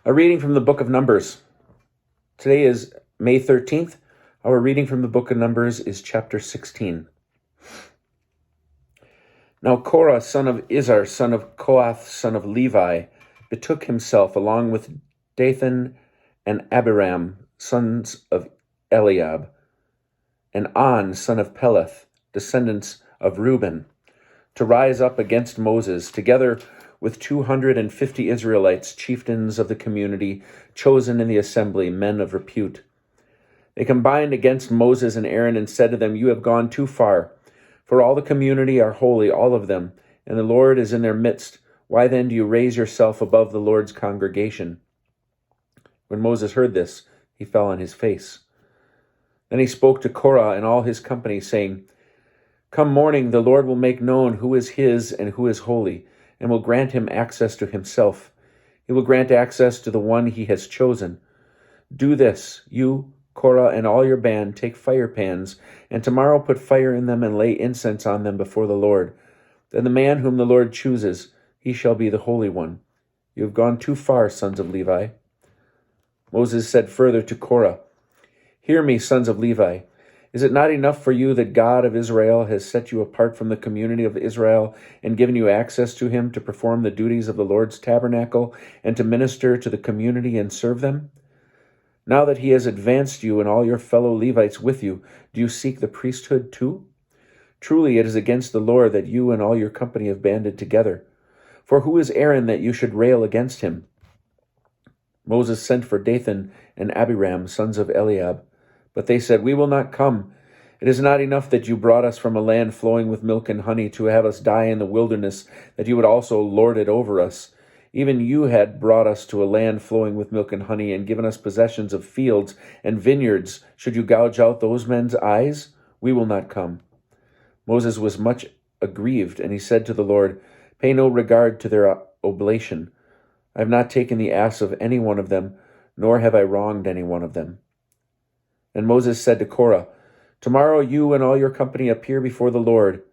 A reading from the book of Numbers. Today is May 13th. Our reading from the book of Numbers is chapter 16. Now Korah, son of Izhar, son of Kohath, son of Levi, betook himself along with Dathan and Abiram, sons of Eliab, and On, son of Peleth, descendants of Reuben, to rise up against Moses, together with 250 Israelites, chieftains of the community, chosen in the assembly, men of repute. They combined against Moses and Aaron and said to them, "You have gone too far, for all the community are holy, all of them, and the Lord is in their midst. Why then do you raise yourself above the Lord's congregation?" When Moses heard this, he fell on his face. Then he spoke to Korah and all his company, saying, "Come morning, the Lord will make known who is his and who is holy, and will grant him access to himself. He will grant access to the one he has chosen. Do this, you, Korah, and all your band, take fire pans, and tomorrow put fire in them and lay incense on them before the Lord. Then the man whom the Lord chooses, he shall be the Holy One. You have gone too far, sons of Levi." Moses said further to Korah, "Hear me, sons of Levi. Is it not enough for you that God of Israel has set you apart from the community of Israel and given you access to him to perform the duties of the Lord's tabernacle and to minister to the community and serve them? Now that he has advanced you and all your fellow Levites with you, do you seek the priesthood too? Truly it is against the Lord that you and all your company have banded together. For who is Aaron that you should rail against him?" Moses sent for Dathan and Abiram, sons of Eliab. But they said, "We will not come. It is not enough that you brought us from a land flowing with milk and honey to have us die in the wilderness, that you would also lord it over us. Even you had brought us to a land flowing with milk and honey and given us possessions of fields and vineyards. Should you gouge out those men's eyes? We will not come." Moses was much aggrieved, and he said to the Lord, "Pay no regard to their oblation. I have not taken the ass of any one of them, nor have I wronged any one of them." And Moses said to Korah, "Tomorrow you and all your company appear before the Lord,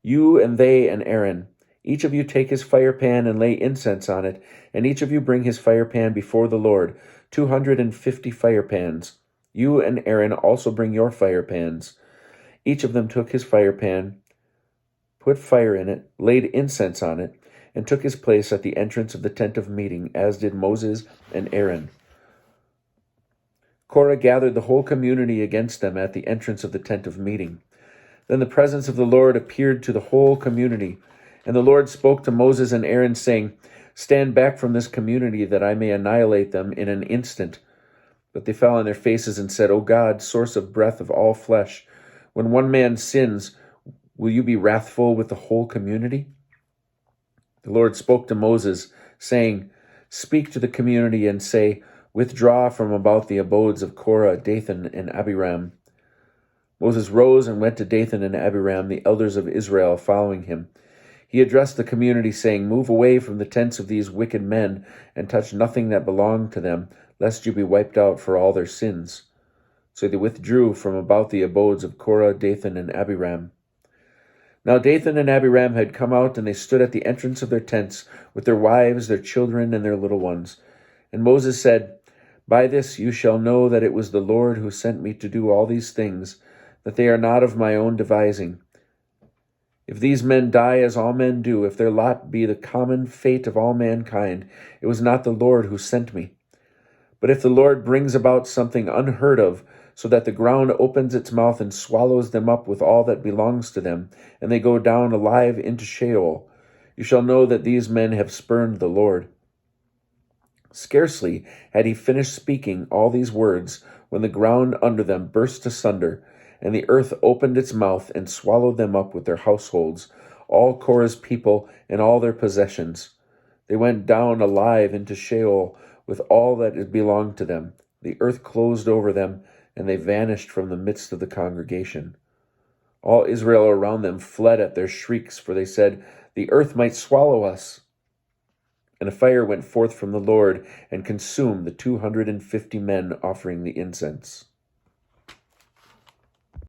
you and they and Aaron. Each of you take his fire pan and lay incense on it, and each of you bring his fire pan before the Lord, 250 fire pans. You and Aaron also bring your fire pans." Each of them took his fire pan, put fire in it, laid incense on it, and took his place at the entrance of the tent of meeting, as did Moses and Aaron. Korah gathered the whole community against them at the entrance of the tent of meeting. Then the presence of the Lord appeared to the whole community, and the Lord spoke to Moses and Aaron, saying, "Stand back from this community, that I may annihilate them in an instant." But they fell on their faces and said, "O God, source of breath of all flesh, when one man sins, will you be wrathful with the whole community?" The Lord spoke to Moses, saying, "Speak to the community and say, 'Withdraw from about the abodes of Korah, Dathan, and Abiram.'" Moses rose and went to Dathan and Abiram, the elders of Israel, following him. He addressed the community, saying, "Move away from the tents of these wicked men, and touch nothing that belonged to them, lest you be wiped out for all their sins." So they withdrew from about the abodes of Korah, Dathan, and Abiram. Now Dathan and Abiram had come out, and they stood at the entrance of their tents, with their wives, their children, and their little ones. And Moses said, "By this you shall know that it was the Lord who sent me to do all these things, that they are not of my own devising. If these men die as all men do, if their lot be the common fate of all mankind, it was not the Lord who sent me. But if the Lord brings about something unheard of, so that the ground opens its mouth and swallows them up with all that belongs to them, and they go down alive into Sheol, you shall know that these men have spurned the Lord." Scarcely had he finished speaking all these words, when the ground under them burst asunder, and the earth opened its mouth and swallowed them up with their households, all Korah's people and all their possessions. They went down alive into Sheol with all that belonged to them. The earth closed over them, and they vanished from the midst of the congregation. All Israel around them fled at their shrieks, for they said, "The earth might swallow us." And a fire went forth from the Lord and consumed the 250 men offering the incense.